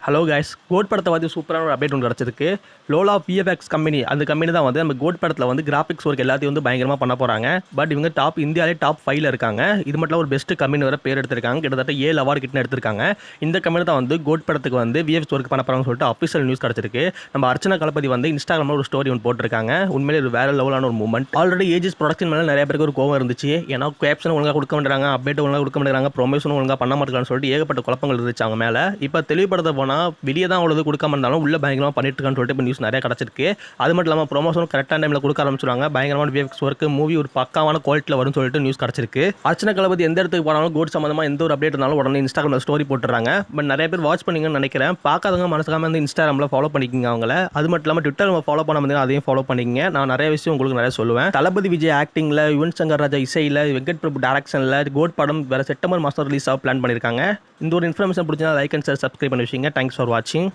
Hello guys, code படத்தை வந்து சூப்பரான ஒரு அப்டேட் ஒன்று கிடச்சிருக்கு. லோலா விஎஃப்எக்ஸ் கம்பெனி, அந்த கம்பெனி தான் வந்து நம்ம கோட் படத்தில் வந்து கிராஃபிக்ஸ் ஒர்க் எல்லாத்தையும் வந்து பயங்கரமாக பண்ண போகிறாங்க. பட் இவங்க இந்தியாவிலே டாப் 5ல இருக்காங்க. இது மட்டும் ஒரு பெஸ்ட் கம்பெனி வர பேர் எடுத்திருக்காங்க. கிட்டத்தட்ட 7 அவார்டு கிட்ட எடுத்திருக்காங்க. இந்த கம்பெனி தான் வந்து கோட் படத்துக்கு வந்து விஎஃப்எக்ஸ் ஒர்க் பண்ண போகிறாங்கன்னு சொல்லிட்டு அஃபிஷியல் நியூஸ் கிடச்சிருக்கு. நம்ம அர்ச்சனா கலபதி வந்து இன்ஸ்டாகிராமில் ஒரு ஸ்டோரி ஒன்று போட்டிருக்காங்க. உண்மையிலே ஒரு வேற லெவலான ஒரு மூமெண்ட். ஆல்ரெடி ஏஜஸ் ப்ரொடக்ஷன் மேலே நிறைய பேருக்கு ஒரு கோவம் இருந்துச்சு. ஏன்னா கேப்ஷன் ஒழுங்காக கொடுக்க மாட்டாங்க, அப்டேட் ஒழுங்காக கொடுக்க மாட்டாங்க, ப்ரொமோஷன் ஒழுங்காக பண்ண மாட்டாங்கன்னு சொல்லிட்டு ஏகப்பட்ட குழப்பங்கள் இருந்துச்சு அவங்க மேலே. இப்போ தெளிவுபடுத்த போனால் வெளியே தான் அவ்வளோ கொடுக்காம இருந்தாலும் உள்ள பயங்கரமாக பண்ணிட்டு இருக்கான்னு சொல்லிட்டு இப்போ நியூஸ் நிறைய கிடச்சிருக்கு. அது மட்டும் இல்லாமல் ப்ரொமோஷன் கரெக்டான டைமில் கொடுக்க ஆரம்பிச்சுருவாங்க. பயங்கரமான விஎஃப்எக்ஸ் ஒர்க், மூவி ஒரு பக்காவான குவாலிட்டியில் வரும்னு சொல்லிட்டு நியூஸ் கிடச்சிருக்கு. அர்ச்சனா கலபதி எந்த இடத்துக்கு போனாலும் கோட் சம்பந்தமாக எந்த ஒரு அப்டேட் இருந்தாலும் உடனே இன்ஸ்டாகிராமில் ஸ்டோரி போட்டுறாங்க. பட் நிறைய பேர் வாட்ச் பண்ணீங்கன்னு நினைக்கிறேன். பார்க்காதவங்க மனசுக்காம வந்து இன்ஸ்டாகிராமில் ஃபாலோ பண்ணிக்கிங்க அவங்கள. அது மட்டும் இல்லாமல் ட்விட்டர் ஃபாலோ பண்ண முடியும், அதையும் ஃபாலோ பண்ணிக்கிங்க. நான் நிறைய விஷயம் உங்களுக்கு நிறைய சொல்லுவேன். தளபதி விஜய் ஆக்டிங்கில், யுவன் சங்கர் ராஜா இசையில், வெங்கட் பிரபு டைரக்ஷனில் கோட் படம் வேறு செப்டம்பர் மாதம் ரிலீஸ் ஆக பிளான் பண்ணியிருக்காங்க. இந்த ஒரு இன்ஃபர்மேஷன் பிடிச்சா லைக் அண்ட் ஷேர், சப்ஸ்கிரைப் பண்ணி வச்சுங்க. தேங்க்ஸ் ஃபார் வாட்சிங்.